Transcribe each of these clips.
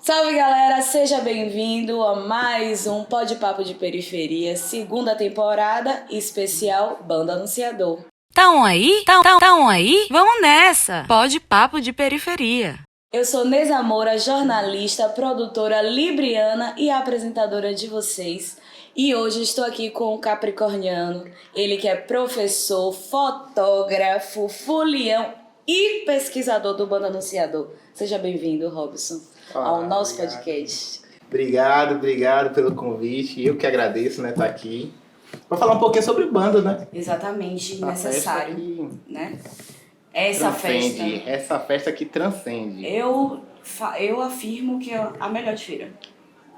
Salve galera, seja bem-vindo a mais um Pode Papo de Periferia, segunda temporada, especial Banda Anunciador. Tão aí? Tão aí? Vamos nessa! Pode Papo de Periferia. Eu sou Neza Moura, jornalista, produtora libriana e apresentadora de vocês. E hoje estou aqui com o capricorniano, ele que é professor, fotógrafo, folião e pesquisador do Banda Anunciador. Seja bem-vindo, Robson, ao nosso podcast. Obrigado pelo convite. Eu que agradeço, estar aqui. Vou falar um pouquinho sobre o bando, né? Exatamente, necessário, né? Essa festa que transcende. Eu afirmo que é a melhor de feira.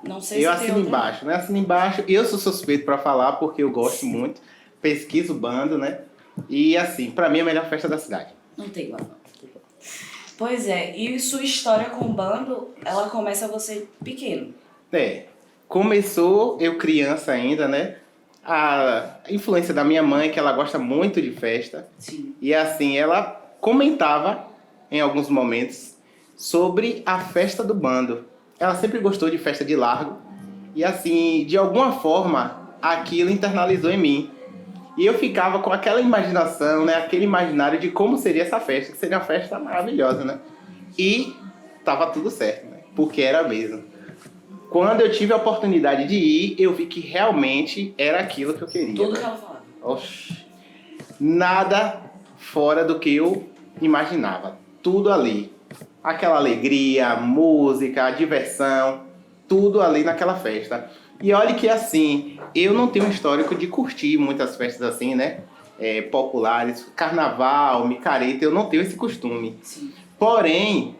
Não sei se eu tem assino outra. embaixo, né? Assino embaixo. Eu sou suspeito para falar porque eu gosto muito. Pesquiso o bando, né? E assim, para mim é a melhor festa da cidade. Não tem igual. Pois é, e sua história com o bando, ela começa você pequeno. Começou eu criança ainda, né? A influência da minha mãe, que ela gosta muito de festa. Sim. E assim, ela comentava em alguns momentos sobre a festa do bando. Ela sempre gostou de festa de largo. E assim, de alguma forma, aquilo internalizou em mim. E eu ficava com aquela imaginação, né? Aquele imaginário de como seria essa festa, que seria uma festa maravilhosa, né? E tava tudo certo, né? Porque era mesmo. Quando eu tive a oportunidade de ir, eu vi que realmente era aquilo que eu queria. Tudo que ela falava. Oxi. Nada fora do que eu imaginava. Tudo ali. Aquela alegria, música, diversão, tudo ali naquela festa. E olha que assim, eu não tenho um histórico de curtir muitas festas assim, né? Populares, carnaval, micareta, eu não tenho esse costume. Sim. Porém,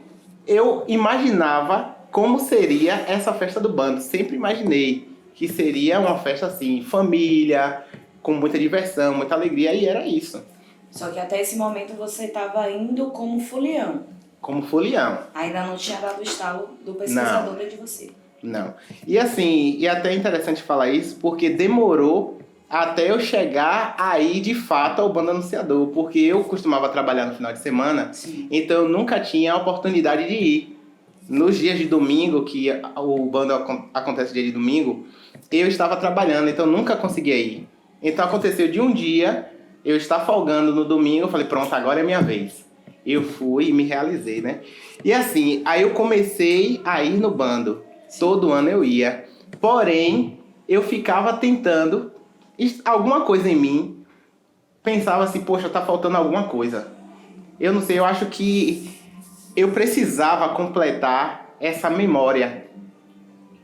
eu imaginava como seria essa festa do bando. Sempre imaginei que seria uma festa assim, família, com muita diversão, muita alegria, e era isso. Só que até esse momento você estava indo como folião. Como folião. Ainda não tinha dado o estalo do pesquisador dentro de você. Não. E assim, e até é interessante falar isso, porque demorou até eu chegar aí de fato ao bando anunciador, porque eu costumava trabalhar no final de semana. Sim. Então eu nunca tinha a oportunidade de ir. Nos dias de domingo, que o bando acontece dia de domingo, eu estava trabalhando, então eu nunca conseguia ir. Então aconteceu de um dia, eu estar folgando no domingo, eu falei, pronto, agora é minha vez. Eu fui e me realizei, né? E assim, aí eu comecei a ir no bando. Sim. Todo ano eu ia. Porém, eu ficava tentando, alguma coisa em mim, pensava assim, poxa, tá faltando alguma coisa. Eu não sei, eu acho que eu precisava completar essa memória.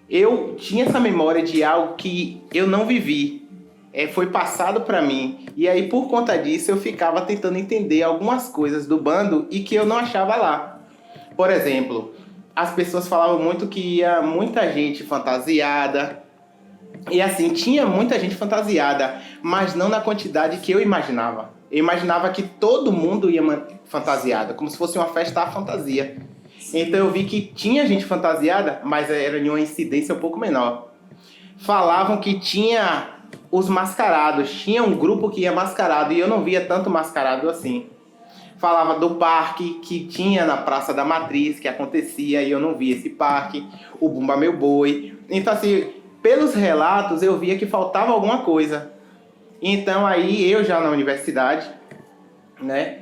Eu tinha essa memória de algo que eu não vivi. Foi passado para mim. E aí, por conta disso, eu ficava tentando entender algumas coisas do bando e que eu não achava lá. Por exemplo, as pessoas falavam muito que ia muita gente fantasiada. E assim, tinha muita gente fantasiada, mas não na quantidade que eu imaginava. Eu imaginava que todo mundo ia fantasiada, como se fosse uma festa à fantasia. Então eu vi que tinha gente fantasiada, mas era de uma incidência um pouco menor. Falavam que tinha os mascarados, tinha um grupo que ia mascarado e eu não via tanto mascarado assim. Falava do parque que tinha na Praça da Matriz, que acontecia, e eu não via esse parque, o Bumba Meu Boi. Então assim, pelos relatos eu via que faltava alguma coisa. Então aí eu já na universidade, né,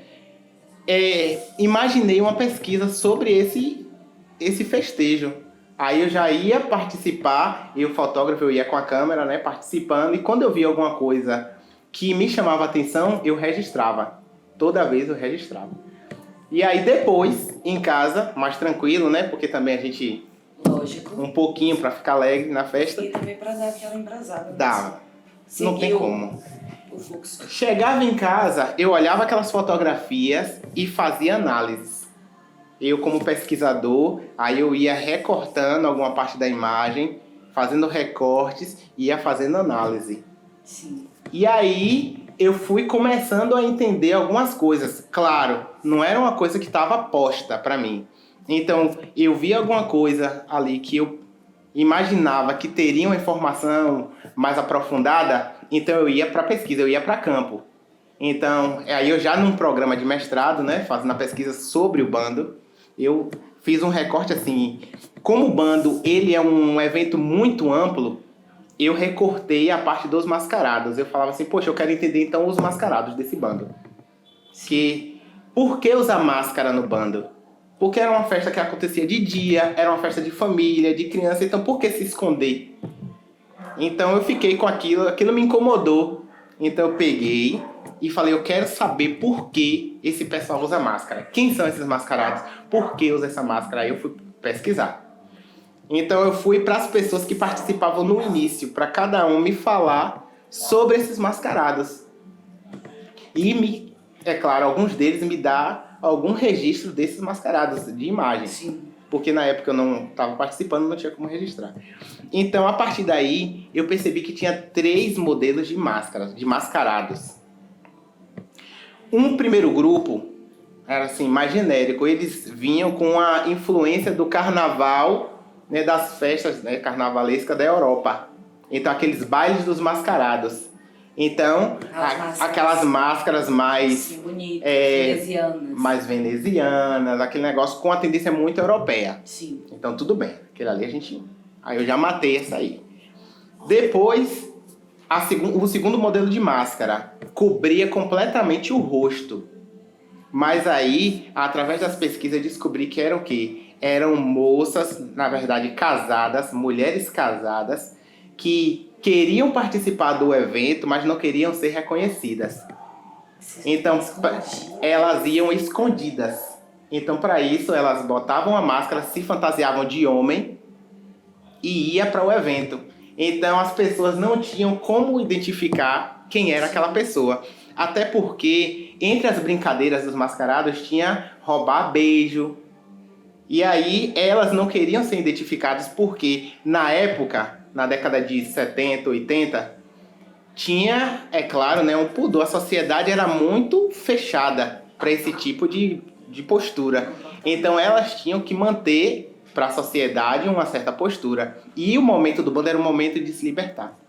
imaginei uma pesquisa sobre esse festejo. Aí eu já ia participar, eu fotógrafo, eu ia com a câmera, né, participando, e quando eu via alguma coisa que me chamava a atenção, eu registrava. Toda vez eu registrava. E aí depois, em casa, mais tranquilo, né, porque também a gente... Lógico. Um pouquinho pra ficar alegre na festa. E também pra dar aquela embrasada. Dava. Não tem como. O fluxo. Chegava em casa, eu olhava aquelas fotografias e fazia análises. Eu, como pesquisador, aí eu ia recortando alguma parte da imagem, fazendo recortes e ia fazendo análise. Sim. E aí eu fui começando a entender algumas coisas. Claro, não era uma coisa que estava posta para mim. Então, eu vi alguma coisa ali que eu imaginava que teria uma informação mais aprofundada, então eu ia para pesquisa, eu ia para campo. Então, aí eu já num programa de mestrado, né, fazendo a pesquisa sobre o bando, eu fiz um recorte assim, como o bando ele é um evento muito amplo, eu recortei a parte dos mascarados. Eu falava assim, poxa, eu quero entender então os mascarados desse bando. Por que usar máscara no bando? Porque era uma festa que acontecia de dia, era uma festa de família, de criança, então por que se esconder? Então eu fiquei com aquilo me incomodou. Então eu peguei e falei, eu quero saber por que esse pessoal usa máscara. Quem são esses mascarados? Por que usa essa máscara? Aí eu fui pesquisar. Então eu fui para as pessoas que participavam no início, para cada um me falar sobre esses mascarados. E, é claro, alguns deles me dá algum registro desses mascarados, de imagem. Sim. Porque na época eu não estava participando, não tinha como registrar. Então, a partir daí, eu percebi que tinha 3 modelos de máscaras, de mascarados. Um primeiro grupo era assim, mais genérico. Eles vinham com a influência do carnaval, né, das festas, né, carnavalescas da Europa. Então, aqueles bailes dos mascarados. Então, aquelas máscaras mais... Sim, bonitas, venezianas. Mais venezianas, aquele negócio com a tendência muito europeia. Sim. Então, tudo bem. Aquele ali a gente... Aí eu já matei essa aí. Depois, o segundo modelo de máscara cobria completamente o rosto. Mas aí, através das pesquisas, eu descobri que eram o quê? Eram moças, na verdade, casadas, mulheres casadas, que queriam participar do evento, mas não queriam ser reconhecidas. Então, elas iam escondidas. Então, para isso, elas botavam a máscara, se fantasiavam de homem e ia para o evento. Então, as pessoas não tinham como identificar quem era aquela pessoa. Até porque, entre as brincadeiras dos mascarados, tinha roubar beijo. E aí, elas não queriam ser identificadas porque, na época, na década de 70, 80, tinha, é claro, né, um pudor. A sociedade era muito fechada para esse tipo de postura. Então, elas tinham que manter para a sociedade uma certa postura. E o momento do bando era um momento de se libertar.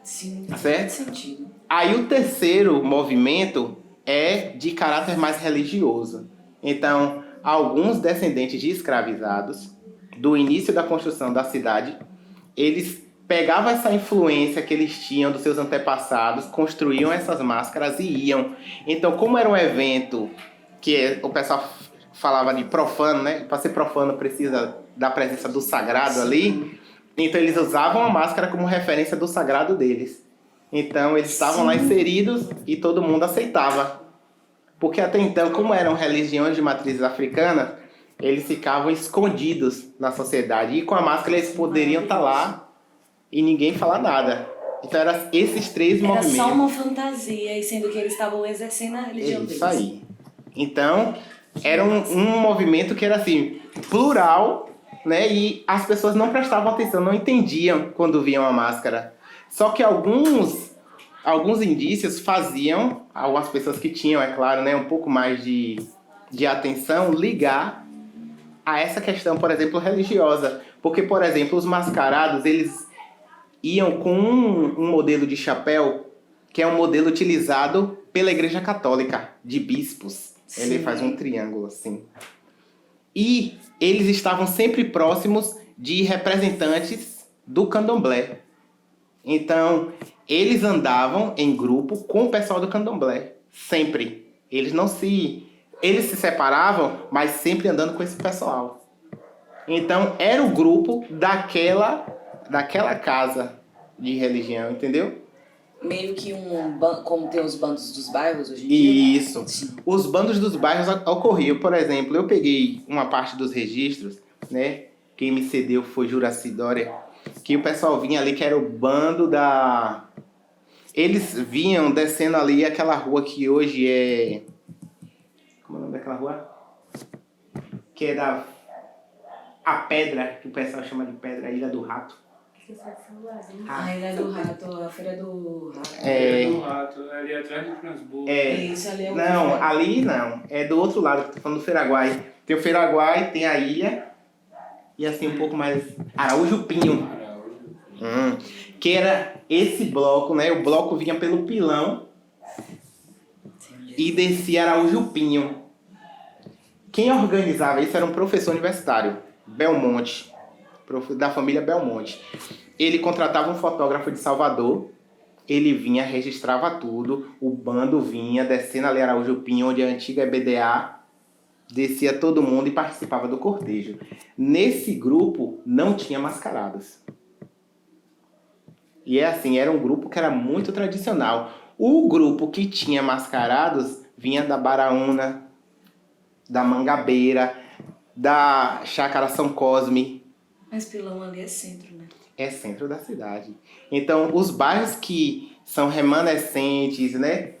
Sim, certo? faz sentido. Aí o terceiro movimento é de caráter mais religioso. Então, alguns descendentes de escravizados, do início da construção da cidade, eles pegavam essa influência que eles tinham dos seus antepassados, construíam essas máscaras e iam. Então, como era um evento que o pessoal falava de profano, né? Para ser profano precisa da presença do sagrado ali. Então, eles usavam a máscara como referência do sagrado deles. Então, eles estavam lá inseridos e todo mundo aceitava. Porque até então, como eram religiões de matrizes africanas, eles ficavam escondidos na sociedade. E com a máscara eles poderiam estar lá e ninguém falar nada. Então, eram esses 3 movimentos. Era só uma fantasia, e sendo que eles estavam exercendo a religião deles. Isso aí. Então, era um movimento que era assim, plural, né? E as pessoas não prestavam atenção, não entendiam quando viam a máscara. Só que alguns indícios faziam, algumas pessoas que tinham, é claro, né, um pouco mais de atenção, ligar a essa questão, por exemplo, religiosa. Porque, por exemplo, os mascarados, eles iam com um modelo de chapéu, que é um modelo utilizado pela Igreja Católica, de bispos. Sim. Ele faz um triângulo assim. E eles estavam sempre próximos de representantes do candomblé. Então, eles andavam em grupo com o pessoal do candomblé. Sempre. Eles se separavam, mas sempre andando com esse pessoal. Então, era o grupo daquela casa de religião, entendeu? Meio que como tem os bandos dos bairros hoje em dia. Isso. Sim. Os bandos dos bairros ocorriam. Por exemplo, eu peguei uma parte dos registros, né? Quem me cedeu foi Juraci Dória, que o pessoal vinha ali, que era o bando da... Eles vinham descendo ali aquela rua que hoje é... Como é o nome daquela rua? Que é a Pedra, que o pessoal chama de Pedra, a Ilha do Rato. A Ilha do Rato, a Feira do Rato. Do Rato, ali atrás do Transburgo. Isso, ali é o... Não, ali não. É do outro lado, que eu tô falando do Feiraguai. Tem o Feiraguai, tem a ilha. E assim, um pouco mais... Araújo Pinho. Que era esse bloco, né? O bloco vinha pelo Pilão e descia Araújo Pinho. Quem organizava isso era um professor universitário Belmonte, da família Belmonte. Ele contratava um fotógrafo de Salvador, ele vinha, registrava tudo, o bando vinha, descendo ali Araújo Pinho, onde é a antiga EBDA, descia todo mundo e participava do cortejo. Nesse grupo não tinha mascarados. E é assim, era um grupo que era muito tradicional. O grupo que tinha mascarados vinha da Baraúna, da Mangabeira, da Chácara São Cosme. Mas Pilão ali é centro, né? É centro da cidade. Então, os bairros que são remanescentes, né?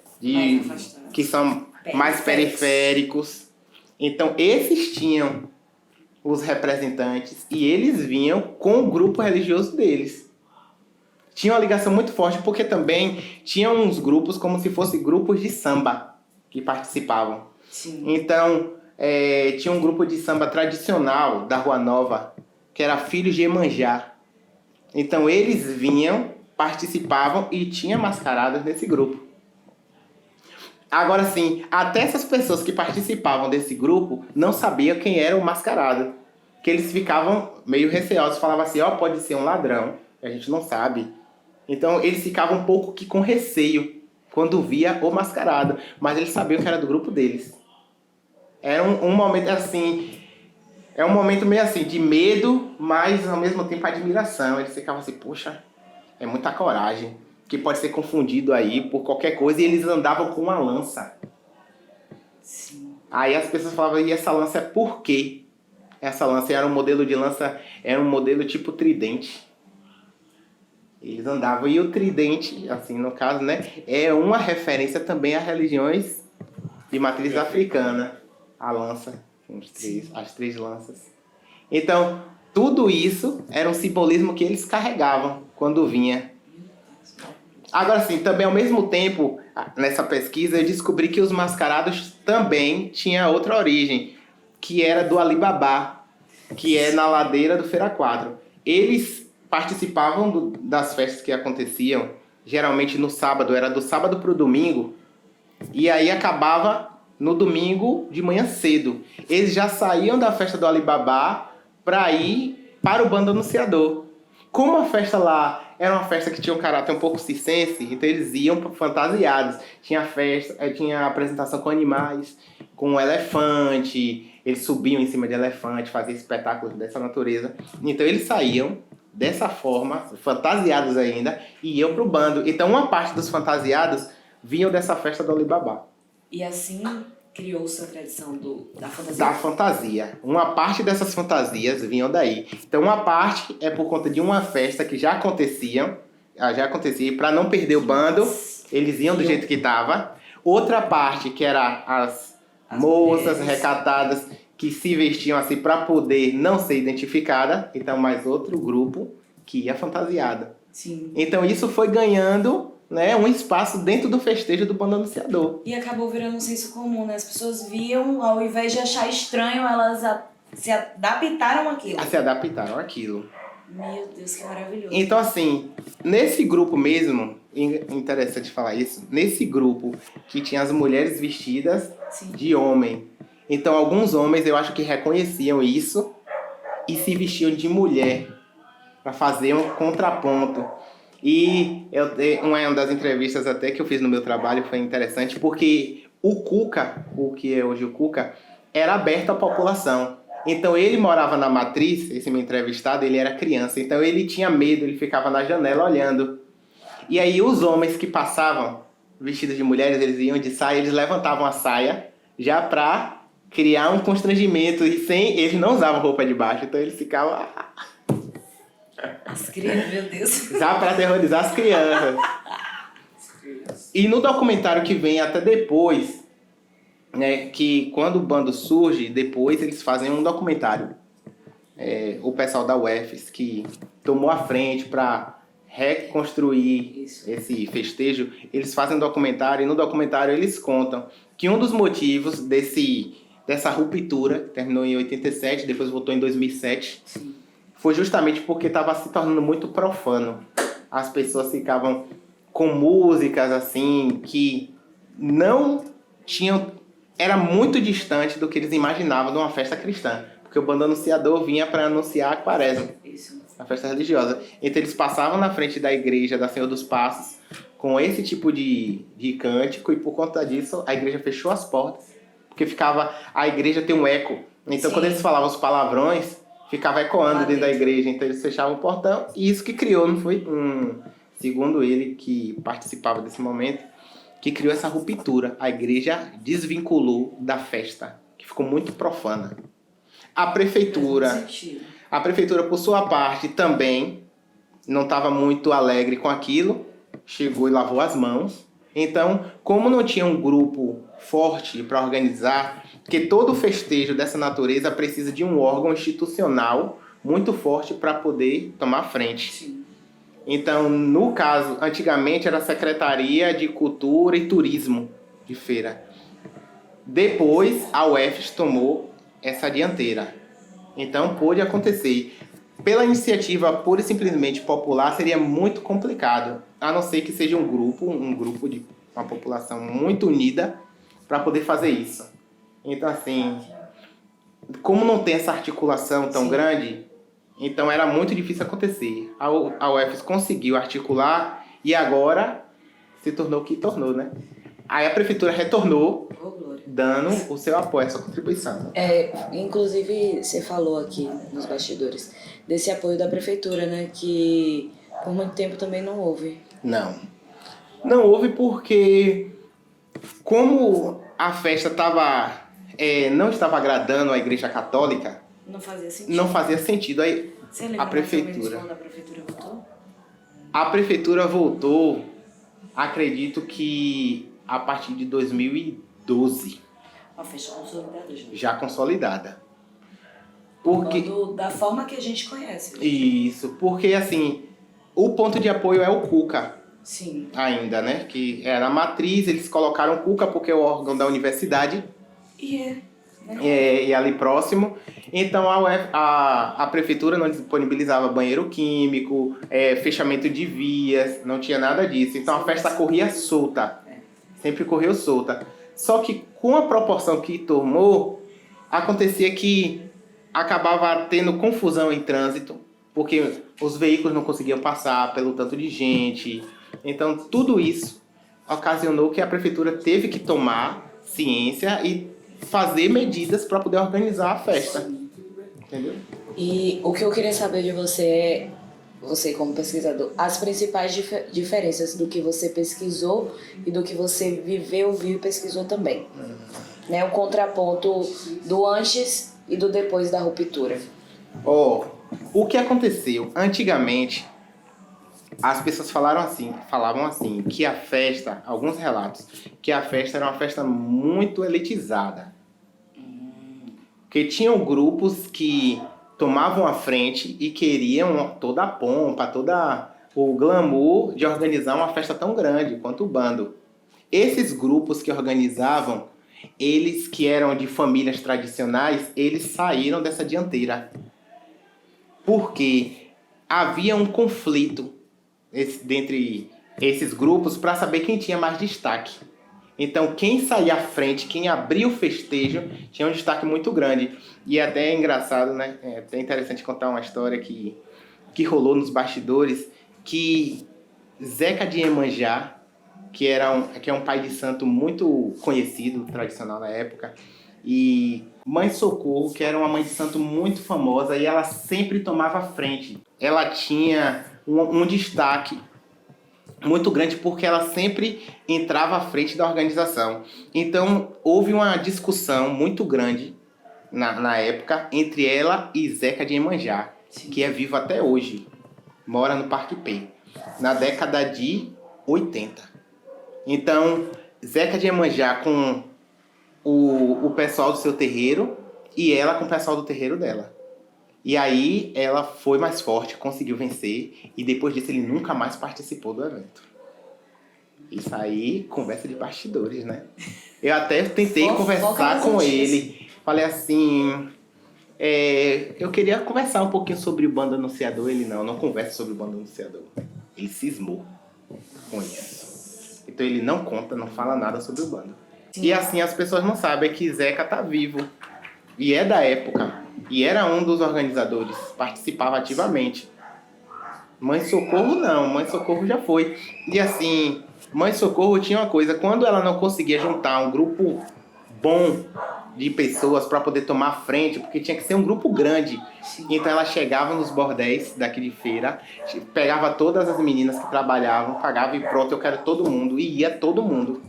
Que são mais periféricos. Então, esses tinham os representantes e eles vinham com o grupo religioso deles. Tinha uma ligação muito forte porque também tinha uns grupos como se fossem grupos de samba que participavam. Sim. Então, tinha um grupo de samba tradicional da Rua Nova, que era Filhos de Iemanjá. Então, eles vinham, participavam e tinha mascaradas nesse grupo. Agora sim, até essas pessoas que participavam desse grupo não sabiam quem era o mascarado. Que eles ficavam meio receosos, falavam assim, pode ser um ladrão, a gente não sabe. Então eles ficavam um pouco que com receio quando via o mascarado, mas eles sabiam que era do grupo deles. Era um momento assim, um momento meio assim de medo, mas ao mesmo tempo admiração. Eles ficavam assim, poxa, é muita coragem, que pode ser confundido aí por qualquer coisa, e eles andavam com uma lança. Sim. Aí as pessoas falavam, e essa lança é por quê? Essa lança era um modelo de lança, era um modelo tipo tridente. Eles andavam, e o tridente, assim, no caso, né, é uma referência também a religiões de matriz africana. A lança, as 3 lanças. Então, tudo isso era um simbolismo que eles carregavam quando vinha. Agora sim, também ao mesmo tempo, nessa pesquisa, eu descobri que os mascarados também tinham outra origem, que era do Alibabá, que é na ladeira do Feira 4. Eles participavam das festas que aconteciam, geralmente no sábado, era do sábado para o domingo, e aí acabava no domingo de manhã cedo. Eles já saíam da festa do Alibabá para ir para o bando anunciador. Como a festa lá era uma festa que tinha um caráter um pouco circense, então eles iam fantasiados. Tinha festa, tinha apresentação com animais, com elefante, eles subiam em cima de elefante, faziam espetáculos dessa natureza. Então eles saíam dessa forma, fantasiados ainda, e iam pro bando. Então uma parte dos fantasiados vinham dessa festa do Alibabá. E assim criou-se a tradição da fantasia? Da fantasia. Uma parte dessas fantasias vinham daí. Então uma parte é por conta de uma festa que já acontecia, e para não perder o bando, eles iam do jeito que estava. Outra parte que era as moças mulheres recatadas que se vestiam assim para poder não ser identificada. Então mais outro grupo que ia fantasiada. Sim. Então isso foi ganhando, né, um espaço dentro do festejo do bando anunciador. E acabou virando um senso comum, né? As pessoas viam, ao invés de achar estranho, elas se adaptaram àquilo. Se adaptaram àquilo. Meu Deus, que maravilhoso. Então, assim, nesse grupo mesmo, interessante falar isso, nesse grupo que tinha as mulheres vestidas Sim. de homem. Então, alguns homens eu acho que reconheciam isso e se vestiam de mulher para fazer um contraponto. E uma das entrevistas até que eu fiz no meu trabalho foi interessante, porque o Cuca, o que é hoje o Cuca, era aberto à população. Então ele morava na matriz, esse meu entrevistado, ele era criança, então ele tinha medo, ele ficava na janela olhando. E aí os homens que passavam vestidos de mulheres, eles iam de saia, eles levantavam a saia já pra criar um constrangimento, e eles não usavam roupa de baixo, então eles ficavam... As crianças, meu Deus. Já pra aterrorizar as crianças. E no documentário que vem até depois, né, que quando o bando surge, depois eles fazem um documentário. O pessoal da UFES que tomou a frente para reconstruir esse festejo, eles fazem um documentário, e no documentário eles contam que um dos motivos dessa ruptura, que terminou em 87, depois voltou em 2007, Sim. foi justamente porque estava se tornando muito profano. As pessoas ficavam com músicas assim que não tinham... Era muito distante do que eles imaginavam de uma festa cristã. porque o bando anunciador vinha para anunciar a quaresma, Isso. a festa religiosa. Então eles passavam na frente da igreja da Senhor dos Passos com esse tipo de cântico, e por conta disso a igreja fechou as portas, porque ficava, a igreja tem um eco. Então quando eles falavam os palavrões, ficava ecoando dentro da igreja, então eles fechavam o portão, e isso que criou, não foi? Segundo ele, que participava desse momento, que criou essa ruptura. A igreja desvinculou da festa, que ficou muito profana. A prefeitura, por sua parte, também não estava muito alegre com aquilo, chegou e lavou as mãos. Então, como não tinha um grupo forte para organizar, porque todo festejo dessa natureza precisa de um órgão institucional muito forte para poder tomar frente. Sim. Então, no caso, antigamente era a Secretaria de Cultura e Turismo de Feira. Depois, a UFES tomou essa dianteira. Então, pôde acontecer. Pela iniciativa pura e simplesmente popular, seria muito complicado, a não ser que seja um grupo de uma população muito unida para poder fazer isso. Então, assim, como não tem essa articulação tão grande, então era muito difícil acontecer. A UFES conseguiu articular e agora se tornou o que tornou, né? Aí a prefeitura retornou, dando o seu apoio, a sua contribuição. Inclusive, você falou aqui nos bastidores desse apoio da prefeitura, né? Que por muito tempo também não houve. Não houve porque, como a festa não estava agradando a Igreja Católica, não fazia sentido. Aí você lembra a prefeitura. quando a prefeitura voltou? A prefeitura voltou, acredito que a partir de 2012. Uma festa consolidada já. Já consolidada. Porque... Da forma que a gente conhece. Isso, porque assim, o ponto de apoio é o Cuca. Sim. Ainda, né? Que era a matriz, eles colocaram o Cuca porque é o órgão da universidade. E ali próximo. Então a prefeitura não disponibilizava banheiro químico, fechamento de vias, não tinha nada disso. Então a festa corria solta. Sempre correu solta. Só que com a proporção que tomou, acontecia que acabava tendo confusão em trânsito, porque os veículos não conseguiam passar pelo tanto de gente. Então tudo isso ocasionou que a prefeitura teve que tomar ciência e fazer medidas para poder organizar a festa. Entendeu? E o que eu queria saber de você é, você como pesquisador, as principais diferenças do que você pesquisou e do que você viu e pesquisou também. Né? O contraponto do antes e do depois da ruptura. O que aconteceu? Antigamente, as pessoas falavam assim, que a festa, alguns relatos, que a festa era uma festa muito elitizada. Porque tinham grupos que tomavam a frente e queriam toda a pompa, todo o glamour de organizar uma festa tão grande quanto o bando. Esses grupos que organizavam, eles que eram de famílias tradicionais, eles saíram dessa dianteira. Porque havia um conflito dentre esses grupos para saber quem tinha mais destaque. Então, quem saía à frente, quem abria o festejo, tinha um destaque muito grande. E até é engraçado, né? É até interessante contar uma história que rolou nos bastidores, que Zeca de Iemanjá, que é um pai de santo muito conhecido, tradicional na época, e Mãe Socorro, que era uma mãe de santo muito famosa, e ela sempre tomava frente. Ela tinha um destaque muito grande porque ela sempre entrava à frente da organização. Então, houve uma discussão muito grande na época entre ela e Zeca de Iemanjá, que é vivo até hoje, mora no Parque P, na década de 80. Então, Zeca de Iemanjá com o pessoal do seu terreiro e ela com o pessoal do terreiro dela. E aí ela foi mais forte, conseguiu vencer, e depois disso ele nunca mais participou do evento. Isso aí, conversa de bastidores, né? Eu até tentei conversar com ele. Falei assim, eu queria conversar um pouquinho sobre o bando anunciador. Ele não conversa sobre o bando anunciador. Ele cismou com isso. Então ele não conta, não fala nada sobre o bando. Sim. E assim as pessoas não sabem que Zeca tá vivo. E é da época. E era um dos organizadores, participava ativamente. Mãe Socorro não, Mãe Socorro já foi. E assim, Mãe Socorro tinha uma coisa, quando ela não conseguia juntar um grupo bom de pessoas para poder tomar a frente, porque tinha que ser um grupo grande. Então ela chegava nos bordéis daqui de feira, pegava todas as meninas que trabalhavam, pagava e pronto, eu quero todo mundo. E ia todo mundo.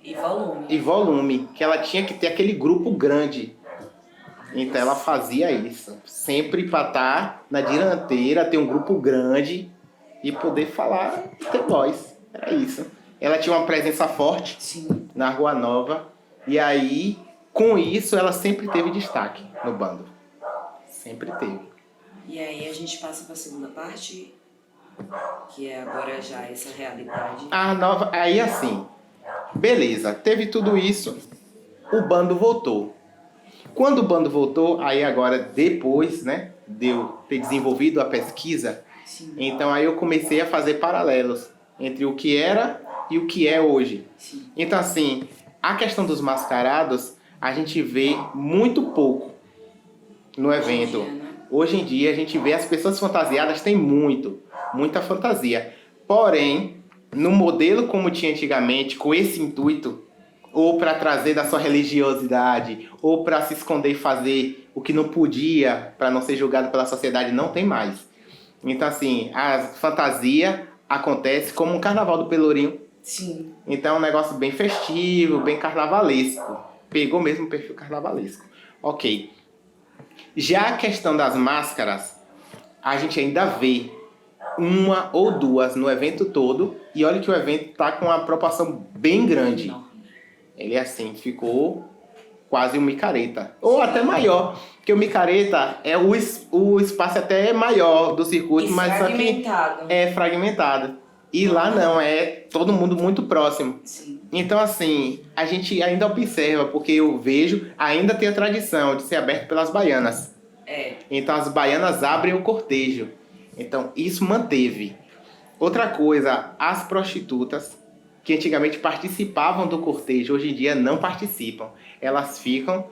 E volume. E volume, que ela tinha que ter aquele grupo grande. Então ela fazia isso. Sempre para estar na dianteira, ter um grupo grande e poder falar e ter voz. Era isso. Ela tinha uma presença forte Sim. na Rua Nova. E aí, com isso, ela sempre teve destaque no bando. Sempre teve. E aí a gente passa para a segunda parte, que é agora já essa realidade. A nova, aí assim, beleza, teve tudo isso, o bando voltou. Quando o bando voltou, aí agora depois, né, de eu ter desenvolvido a pesquisa, Sim. então aí eu comecei a fazer paralelos entre o que era e o que é hoje. Sim. Então assim, a questão dos mascarados, a gente vê muito pouco no evento. Hoje em dia, né? Hoje em dia a gente vê as pessoas fantasiadas, tem muita fantasia. Porém, no modelo como tinha antigamente, com esse intuito, ou para trazer da sua religiosidade, ou para se esconder e fazer o que não podia, para não ser julgado pela sociedade, não tem mais. Então assim, a fantasia acontece como um carnaval do Pelourinho. Sim. Então é um negócio bem festivo, bem carnavalesco. Pegou mesmo o perfil carnavalesco. Ok. Já a questão das máscaras, a gente ainda vê uma ou duas no evento todo. E olha que o evento tá com uma proporção bem grande. Não. Ele assim, ficou quase um micareta. Ou até maior. Porque o micareta, o espaço até é maior do circuito, E mas só que fragmentado. é fragmentado. E lá não, é todo mundo muito próximo. Sim. Então, assim, a gente ainda observa, porque eu vejo, ainda tem a tradição de ser aberto pelas baianas. É. Então, as baianas abrem o cortejo. Então, isso manteve. Outra coisa, as prostitutas, que antigamente participavam do cortejo, hoje em dia não participam. Elas ficam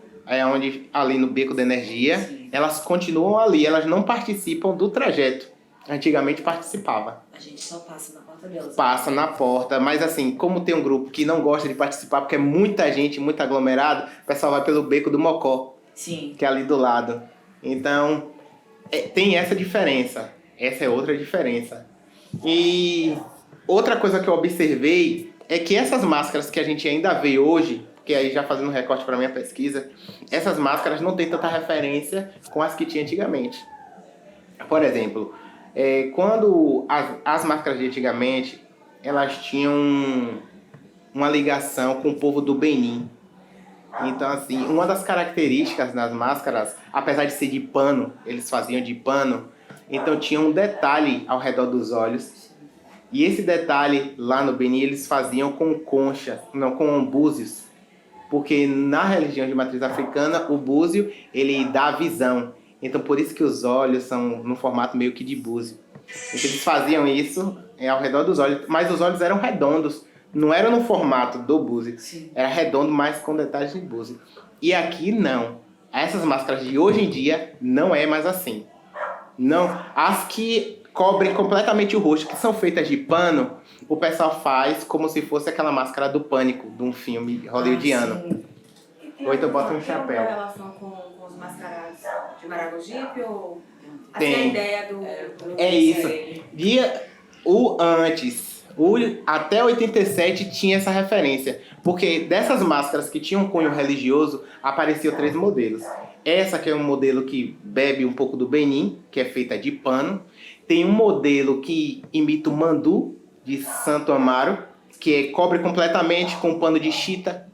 ali no Beco da Energia, Sim. elas continuam ali, elas não participam do trajeto. Antigamente participava. A gente só passa na porta delas. Passa na porta, mas assim, como tem um grupo que não gosta de participar, porque é muita gente, muito aglomerado, o pessoal vai pelo Beco do Mocó, Sim. que é ali do lado. Então, tem essa diferença. Essa é outra diferença. E outra coisa que eu observei é que essas máscaras que a gente ainda vê hoje, que aí já fazendo um recorte para minha pesquisa, essas máscaras não têm tanta referência com as que tinha antigamente. Por exemplo, quando as máscaras de antigamente, elas tinham uma ligação com o povo do Benin. Então, assim, uma das características das máscaras, apesar de ser de pano, eles faziam de pano, então tinha um detalhe ao redor dos olhos. E esse detalhe lá no Benin eles faziam com concha, não, com búzios. Porque na religião de matriz africana, o búzio, ele dá visão. Então por isso que os olhos são no formato meio que de búzio. Então eles faziam isso ao redor dos olhos, mas os olhos eram redondos. Não era no formato do búzio. Sim. Era redondo, mas com detalhes de búzio. E aqui não. Essas máscaras de hoje em dia não é mais assim. Não. As que cobrem completamente o rosto, que são feitas de pano, o pessoal faz como se fosse aquela máscara do Pânico, de um filme hollywoodiano. Sim. Ou então bota um chapéu. Tem alguma relação com os mascarados de Maragogipe ou Tem. assim, a ideia do É isso. Até 87 tinha essa referência. Porque dessas máscaras que tinham cunho religioso, apareciam 3 modelos. Essa que é um modelo que bebe um pouco do Benin, que é feita de pano. Tem um modelo que imita o mandu, de Santo Amaro, que cobre completamente com pano de chita.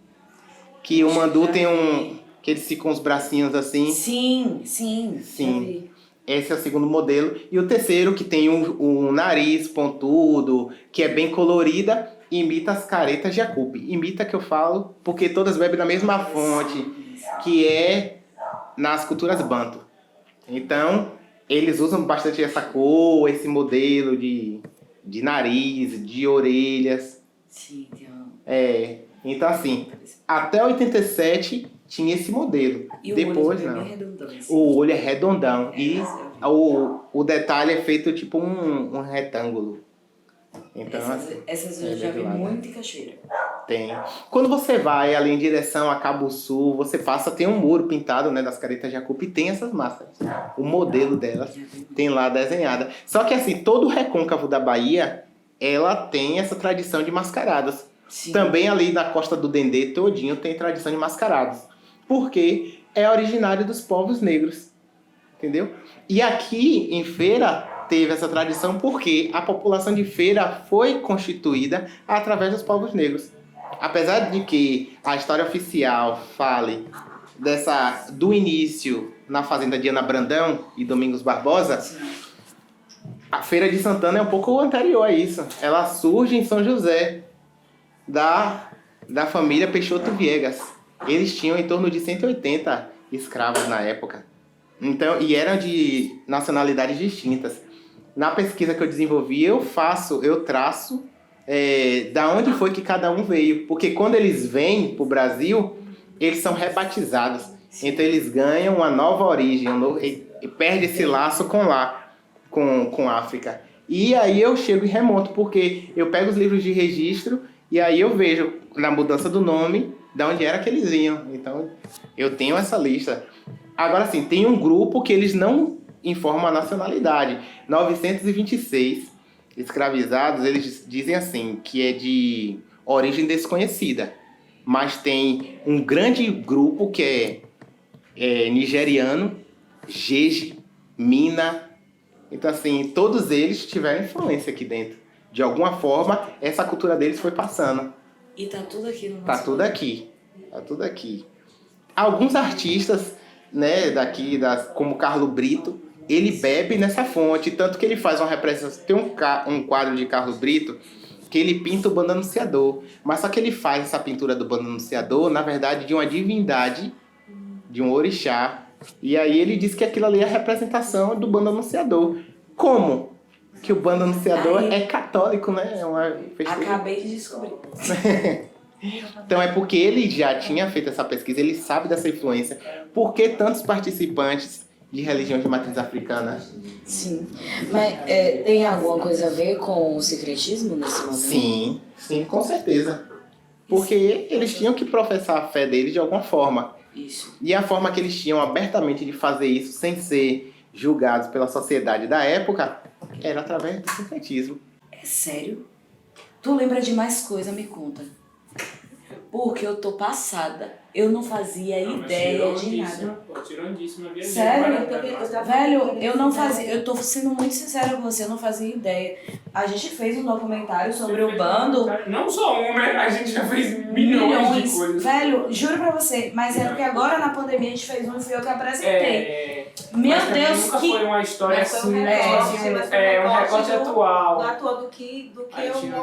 Que o mandu tem que eles ficam com os bracinhos assim. Sim. Sim. Esse é o segundo modelo. E o terceiro, que tem um nariz pontudo, que é bem colorida, imita as caretas de Jacupi. Imita que eu falo, porque todas bebem da mesma fonte, que é nas culturas banto. Então, eles usam bastante essa cor, esse modelo de nariz, de orelhas. Sim, tem um... Então assim, até 87 tinha esse modelo. E o Depois, olho não. é bem redondão. Assim. O olho é redondão e isso eu vi. o detalhe é feito tipo um retângulo. Então, Essas eu já vi muito em Cachoeira. tem. Quando você vai ali em direção a Cabo Sul, você passa, tem um muro pintado, né, das caretas Jacupi, e tem essas máscaras. O modelo delas tem lá desenhada. Só que assim, todo o recôncavo da Bahia, ela tem essa tradição de mascaradas. Sim. Também ali na Costa do Dendê todinho tem tradição de mascarados. Porque é originário dos povos negros. Entendeu? E aqui em Feira teve essa tradição porque a população de Feira foi constituída através dos povos negros. Apesar de que a história oficial fale do início na fazenda Diana Brandão e Domingos Barbosa, a Feira de Santana é um pouco anterior a isso. Ela surge em São José, da família Peixoto Viegas. Eles tinham em torno de 180 escravos na época. Então, e eram de nacionalidades distintas. Na pesquisa que eu desenvolvi, eu traço da onde foi que cada um veio. Porque quando eles vêm para o Brasil, eles são rebatizados. Então eles ganham uma nova origem e perde esse laço com a África. E aí eu chego e remonto, porque eu pego os livros de registro e aí eu vejo na mudança do nome de onde era que eles vinham. Então eu tenho essa lista. Agora sim, tem um grupo que eles não informam a nacionalidade. 926 escravizados, eles dizem assim, que é de origem desconhecida. Mas tem um grande grupo que é nigeriano, Jeje, Mina. Então assim, todos eles tiveram influência aqui dentro. De alguma forma, essa cultura deles foi passando. E tá tudo aqui no nosso Tá tudo aqui. Tá tudo aqui. Alguns artistas, né, daqui, como Carlo Brito, ele bebe nessa fonte, tanto que ele faz uma representação. Tem um quadro de Carlo Brito que ele pinta o bando anunciador, mas só que ele faz essa pintura do bando anunciador, na verdade, de uma divindade, de um orixá, e aí ele diz que aquilo ali é a representação do bando anunciador. Como? Que o bando anunciador é católico, né? É uma festividade. Acabei de descobrir. Então é porque ele já tinha feito essa pesquisa, ele sabe dessa influência. Por que tantos participantes de religiões de matriz africana? Sim. Mas tem alguma coisa a ver com o secretismo nesse momento? Sim, com certeza. Porque eles tinham que professar a fé deles de alguma forma. Isso. E a forma que eles tinham abertamente de fazer isso sem ser julgados pela sociedade da época era através do secretismo. É sério? Tu lembra de mais coisa, me conta. Porque eu tô passada. Eu não fazia ideia de nada. Tirandíssima, Sério? Velho, eu não fazia. Eu tô sendo muito sincera com você, eu não fazia ideia. A gente fez um documentário sobre o bando. Não só um, né? A gente já fez milhões de coisas. Velho, juro pra você. Mas é porque agora na pandemia a gente fez um e fui eu que apresentei. Meu mas Deus, nunca que. foi uma história assim, um recorte atual. Do ator do que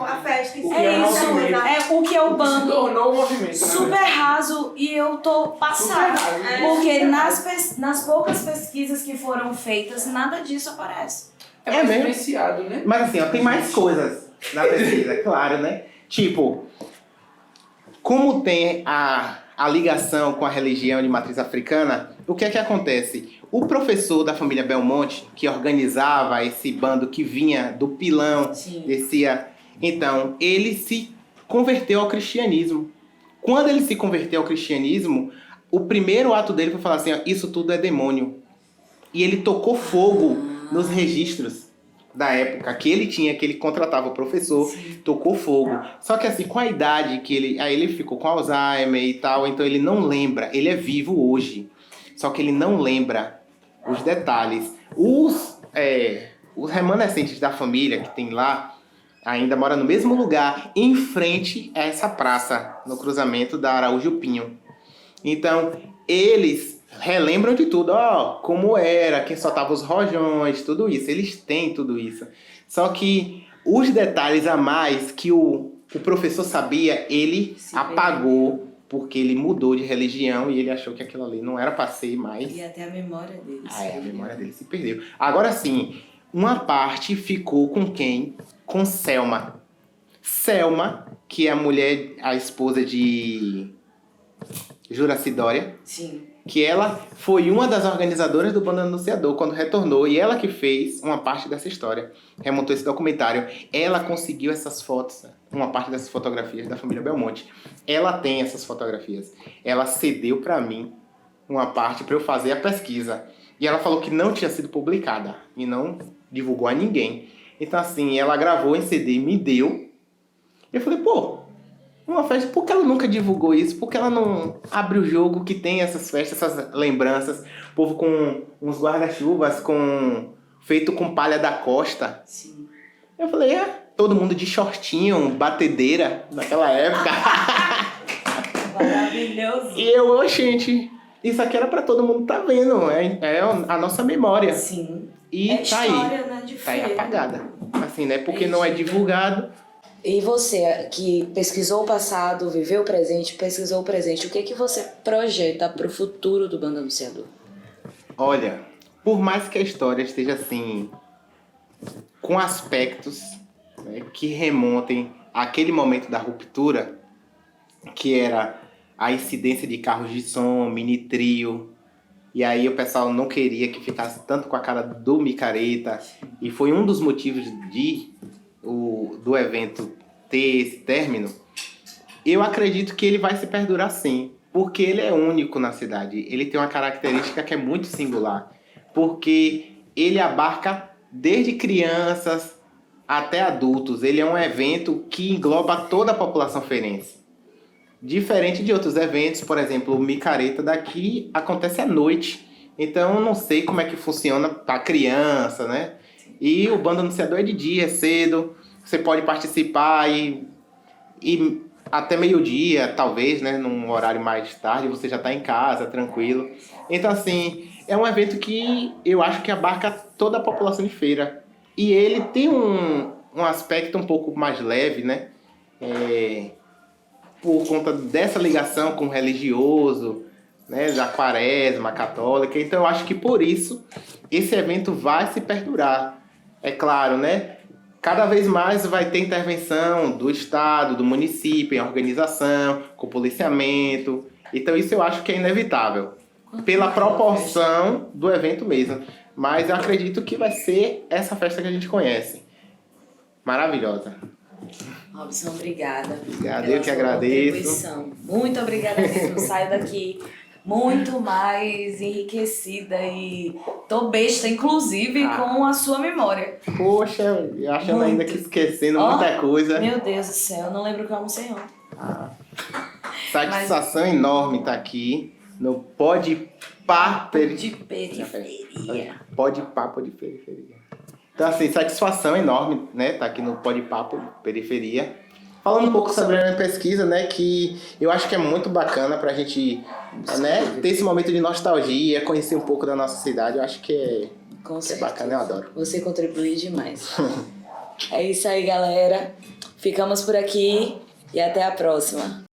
a festa em si. É isso, o que é o Se bando. tornou um movimento. Super raso e eu tô passada. Super raso. Porque nas poucas pesquisas que foram feitas, nada disso aparece. É mais mesmo? diferenciado, né? Mas assim, ó, tem mais coisas na pesquisa, claro, né? Tipo, como tem a ligação com a religião de matriz africana, o que é que acontece? O professor da família Belmonte, que organizava esse bando que vinha do pilão, Sim. descia... Então, ele se converteu ao cristianismo. Quando ele se converteu ao cristianismo, o primeiro ato dele foi falar assim, ó, isso tudo é demônio. E ele tocou fogo nos registros da época que ele tinha, que ele contratava o professor, sim, tocou fogo. Só que assim, com a idade que ele... Aí ele ficou com Alzheimer e tal, então ele não lembra. Ele é vivo hoje, só que ele não lembra os detalhes. Os remanescentes da família que tem lá, ainda mora no mesmo lugar, em frente a essa praça, no cruzamento da Araújo Pinho. Então, eles relembram de tudo, como era, quem soltava os rojões, tudo isso. Eles têm tudo isso. Só que os detalhes a mais que o professor sabia, ele apagou, porque ele mudou de religião e ele achou que aquilo ali não era para ser mais. E até a memória dele a memória dele se perdeu. Agora sim, uma parte ficou com quem? Com Selma. Selma, que é a mulher, a esposa de Juraci Dória, Sim. que ela foi uma das organizadoras do Bando Anunciador quando retornou, e ela que fez uma parte dessa história, remontou esse documentário. Ela conseguiu essas fotos, uma parte dessas fotografias da família Belmonte. Ela tem essas fotografias. Ela cedeu para mim uma parte para eu fazer a pesquisa. E ela falou que não tinha sido publicada e não divulgou a ninguém. Então, assim, ela gravou em CD e me deu. Eu falei, pô, uma festa, por que ela nunca divulgou isso? Por que ela não abre o jogo que tem essas festas, essas lembranças? O povo com uns guarda-chuvas feito com palha da costa. Sim. Eu falei, todo mundo de shortinho, batedeira, naquela época. Maravilhoso. E eu, gente, isso aqui era pra todo mundo tá vendo. É a nossa memória. Sim. E É tá história, aí. né, de Tá aí feira. apagada. Assim, né? Porque não é divulgado. E você, que pesquisou o passado, viveu o presente, pesquisou o presente, o que você projeta pro futuro do Bando Anunciador? Olha, por mais que a história esteja assim, com aspectos, né, que remontem àquele momento da ruptura, que era a incidência de carros de som, mini trio, e aí o pessoal não queria que ficasse tanto com a cara do Micareta, e foi um dos motivos do evento ter esse término. Eu acredito que ele vai se perdurar sim, porque ele é único na cidade. Ele tem uma característica que é muito singular, porque ele abarca desde crianças até adultos. Ele é um evento que engloba toda a população feirense. Diferente de outros eventos, por exemplo, o Micareta daqui acontece à noite. Então eu não sei como é que funciona para criança, né? E o Bando Anunciador é de dia, é cedo. Você pode participar e até meio-dia, talvez, né? Num horário mais tarde, você já está em casa, tranquilo. Então, assim, é um evento que eu acho que abarca toda a população de feira. E ele tem um aspecto um pouco mais leve, né? Por conta dessa ligação com o religioso, né? Da quaresma católica. Então, eu acho que por isso esse evento vai se perdurar. É claro, né? Cada vez mais vai ter intervenção do Estado, do município, em organização, com policiamento. Então isso eu acho que é inevitável. Pela proporção do evento mesmo. Mas eu acredito que vai ser essa festa que a gente conhece. Maravilhosa. Robson, obrigada. Obrigado, pela eu que sua agradeço. contribuição. Muito obrigada mesmo. Saio daqui muito mais enriquecida e tô besta, inclusive, com a sua memória. Poxa, eu achando ainda que esquecendo muita coisa. Meu Deus do céu, eu não lembro o que eu almocei ontem. Satisfação enorme estar aqui no Pode Pá De periferia. Pode Papo de Periferia. Então, assim, satisfação enorme, né? Tá aqui no Pode Papo Periferia. Falando um pouco sobre a minha pesquisa, né? Que eu acho que é muito bacana pra gente, né, ter esse momento de nostalgia, conhecer um pouco da nossa cidade. Eu acho que é bacana, eu adoro. Você contribui demais. É isso aí, galera. Ficamos por aqui e até a próxima.